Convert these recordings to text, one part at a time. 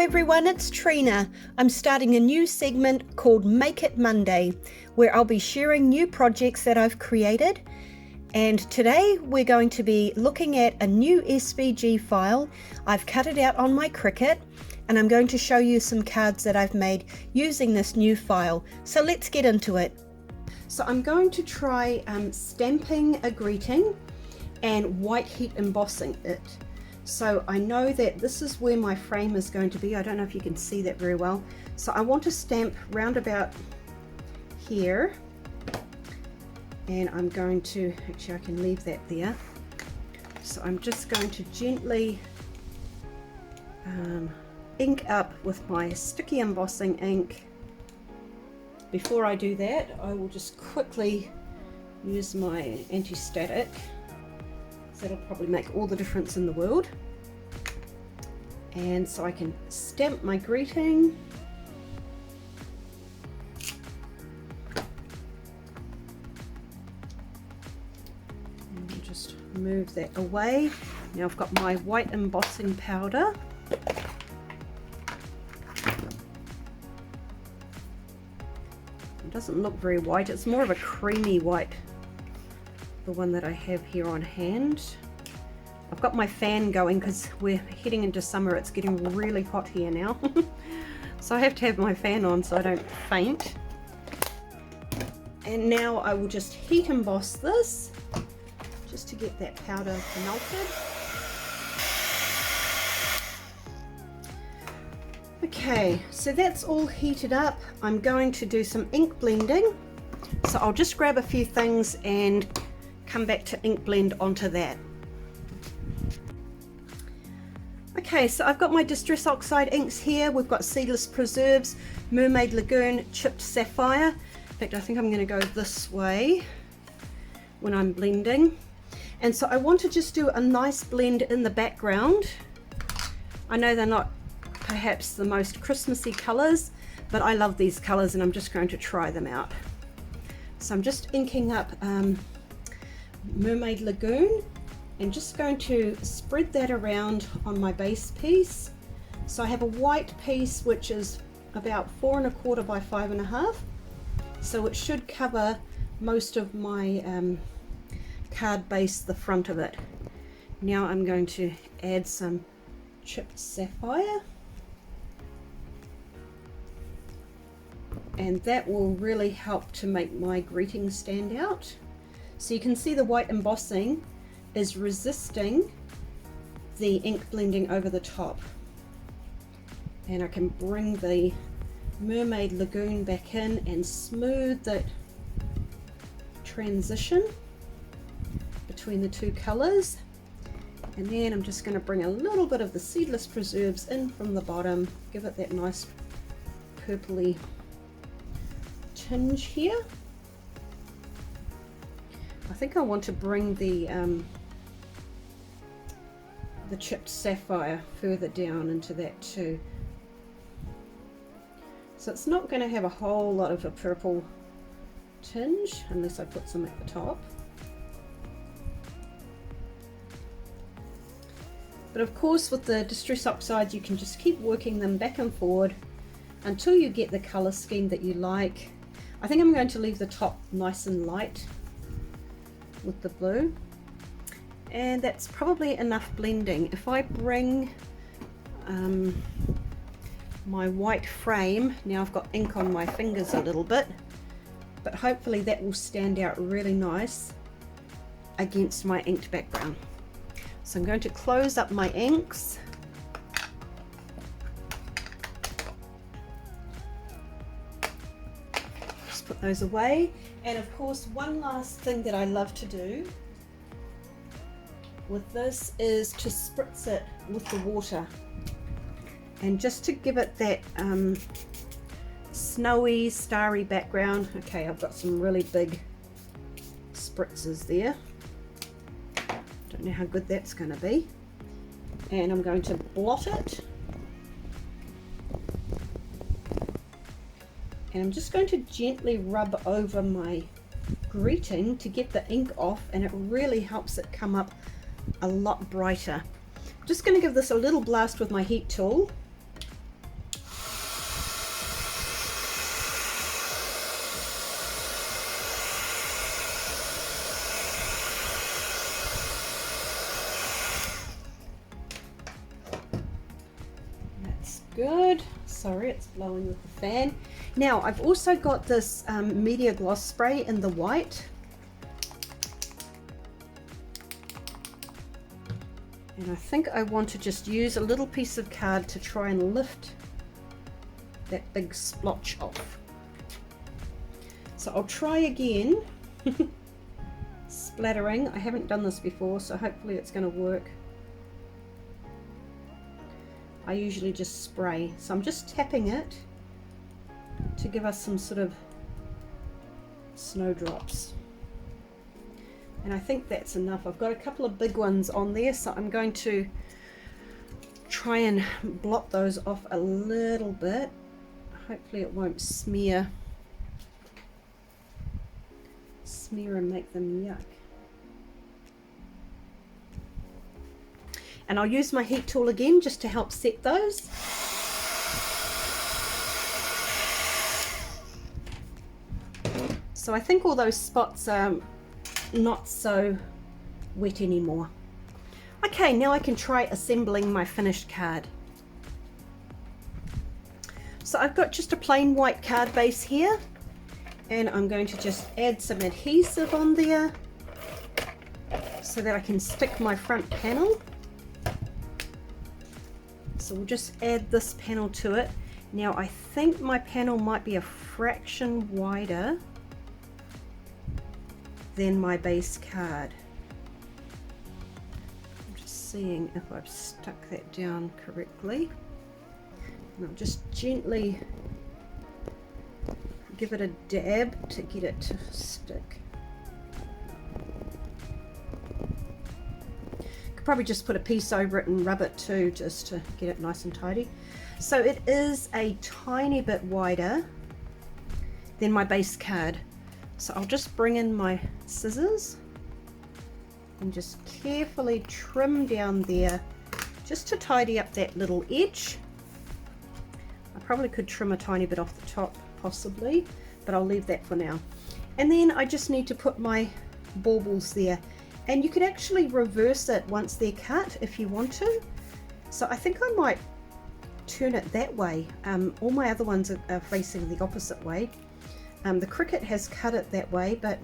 everyone, it's Trina. I'm starting a new segment called Make It Monday, where I'll be sharing new projects that I've created. And today we're going to be looking at a new SVG file. I've cut it out on my Cricut, and I'm going to show you some cards that I've made using this new file. So let's get into it. So I'm going to try stamping a greeting and white heat embossing it. So I know that this is where my frame is going to be. I don't know if you can see that very well. So I want to stamp round about here, and I'm going to, actually I can leave that there. So I'm just going to gently ink up with my sticky embossing ink. Before I do that, I will just quickly use my anti-static. That'll probably make all the difference in the world. And so I can stamp my greeting. And just move that away. Now I've got my white embossing powder. It doesn't look very white, it's more of a creamy white, the one that I have here on hand. I've got my fan going because we're heading into summer. It's getting really hot here now. So I have to have my fan on so I don't faint. And now I will just heat emboss this just to get that powder melted. Okay, so that's all heated up. I'm going to do some ink blending. So I'll just grab a few things and come back to ink blend onto that. Okay, so I've got my Distress Oxide inks here. We've got Seedless Preserves, Mermaid Lagoon, Chipped Sapphire. In fact, I think I'm going to go this way when I'm blending. And so I want to just do a nice blend in the background. I know they're not perhaps the most Christmassy colours, but I love these colours and I'm just going to try them out. So I'm just inking up Mermaid Lagoon and just going to spread that around on my base piece. So I have a white piece which is about 4 1/4 by 5 1/2, so it should cover most of my card base, the front of it. Now I'm going to add some chipped sapphire, and that will really help to make my greeting stand out. So you can see the white embossing is resisting the ink blending over the top. And I can bring the Mermaid Lagoon back in and smooth that transition between the two colours. And then I'm just going to bring a little bit of the Seedless Preserves in from the bottom, give it that nice purpley tinge here. I think I want to bring the chipped sapphire further down into that too. So it's not going to have a whole lot of a purple tinge unless I put some at the top. But of course with the Distress Oxides you can just keep working them back and forward until you get the colour scheme that you like. I think I'm going to leave the top nice and light with the blue, and that's probably enough blending. If I bring my white frame, now I've got ink on my fingers a little bit, but hopefully that will stand out really nice against my inked background. So I'm going to close up my inks. Just put those away. And of course, one last thing that I love to do with this is to spritz it with the water, and just to give it that snowy, starry background. Okay, I've got some really big spritzes there. Don't know how good that's going to be. And I'm going to blot it. And I'm just going to gently rub over my greeting to get the ink off, and it really helps it come up a lot brighter. I'm just going to give this a little blast with my heat tool. good. Sorry, it's blowing with the fan. Now I've also got this media gloss spray in the white, and I think I want to just use a little piece of card to try and lift that big splotch off. So I'll try again. Splattering. I haven't done this before, so hopefully it's going to work. I usually just spray, so I'm just tapping it to give us some sort of snowdrops. And I think that's enough. I've got a couple of big ones on there, so I'm going to try and blot those off a little bit. Hopefully it won't smear and make them yuck. And I'll use my heat tool again just to help set those. So I think all those spots are not so wet anymore. Okay, now I can try assembling my finished card. So I've got just a plain white card base here, and I'm going to just add some adhesive on there so that I can stick my front panel. So we'll just add this panel to it. Now I think my panel might be a fraction wider than my base card. I'm just seeing if I've stuck that down correctly. And I'll just gently give it a dab to get it to stick. Could probably just put a piece over it and rub it too, just to get it nice and tidy. So it is a tiny bit wider than my base card. So I'll just bring in my scissors and just carefully trim down there just to tidy up that little edge. I probably could trim a tiny bit off the top possibly, but I'll leave that for now. And then I just need to put my baubles there, and you could actually reverse it once they're cut if you want to. So I think I might turn it that way. All my other ones are facing the opposite way. The Cricut has cut it that way, but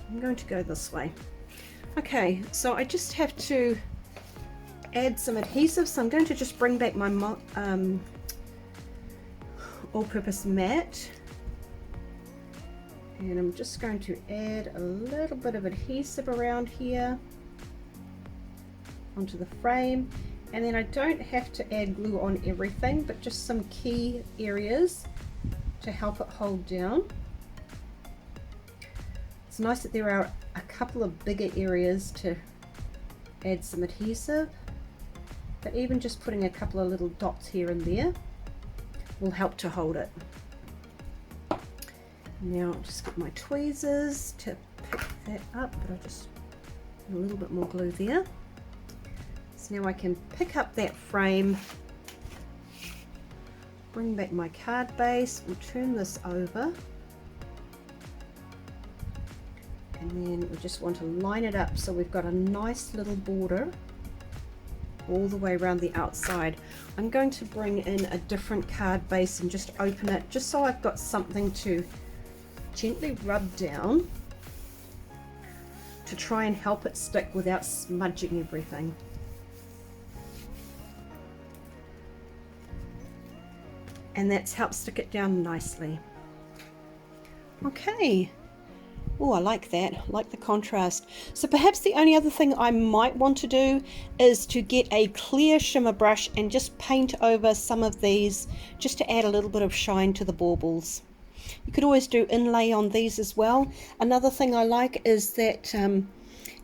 I'm going to go this way. Okay, so I just have to add some adhesive, so I'm going to just bring back my all-purpose mat, and I'm just going to add a little bit of adhesive around here onto the frame, and then I don't have to add glue on everything, but just some key areas to help it hold down. It's nice that there are a couple of bigger areas to add some adhesive, but even just putting a couple of little dots here and there will help to hold it. Now I'll just get my tweezers to pick that up, but I'll just put a little bit more glue there. So now I can pick up that frame, bring back my card base, we'll turn this over, and then we just want to line it up so we've got a nice little border all the way around the outside. I'm going to bring in a different card base and just open it, just so I've got something to gently rub down to try and help it stick without smudging everything. And that's helped stick it down nicely. Okay. Oh, I like that. I like the contrast. So perhaps the only other thing I might want to do is to get a clear shimmer brush and just paint over some of these, just to add a little bit of shine to the baubles. You could always do inlay on these as well. Another thing I like is that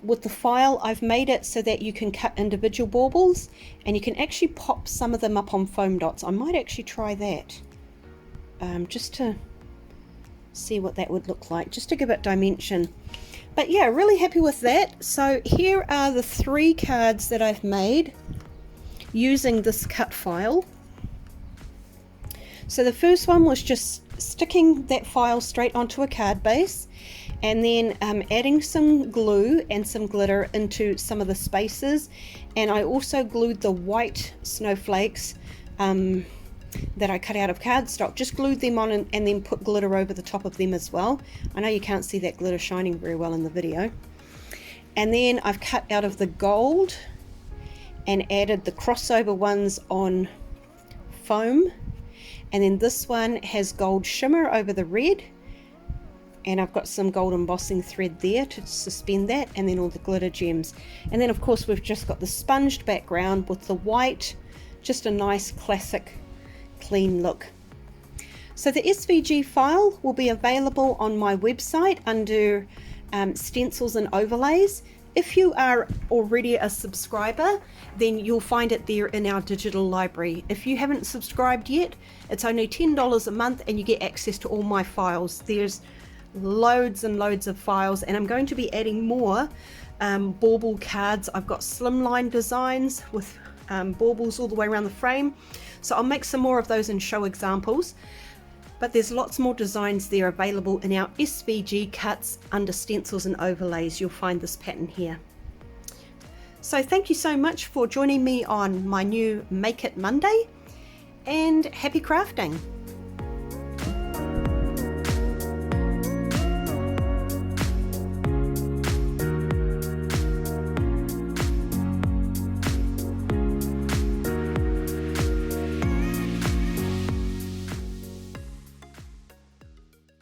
with the file, I've made it so that you can cut individual baubles, and you can actually pop some of them up on foam dots. I might actually try that, just to see what that would look like, just to give it dimension. But yeah, really happy with that. So here are the 3 cards that I've made using this cut file. So the first one was just sticking that file straight onto a card base, and then adding some glue and some glitter into some of the spaces, and I also glued the white snowflakes that I cut out of cardstock, just glued them on and then put glitter over the top of them as well. I know you can't see that glitter shining very well in the video. And then I've cut out of the gold and added the crossover ones on foam. And then this one has gold shimmer over the red. And I've got some gold embossing thread there to suspend that, and then all the glitter gems. And then of course we've just got the sponged background with the white, just a nice classic clean look. So the SVG file will be available on my website under stencils and overlays. If you are already a subscriber, then you'll find it there in our digital library. If you haven't subscribed yet, it's only $10 a month and you get access to all my files. There's loads and loads of files, and I'm going to be adding more bauble cards. I've got slimline designs with baubles all the way around the frame, so I'll make some more of those and show examples. But there's lots more designs there available in our SVG cuts under stencils and overlays. You'll find this pattern here. So thank you so much for joining me on my new Make It Monday, and happy crafting.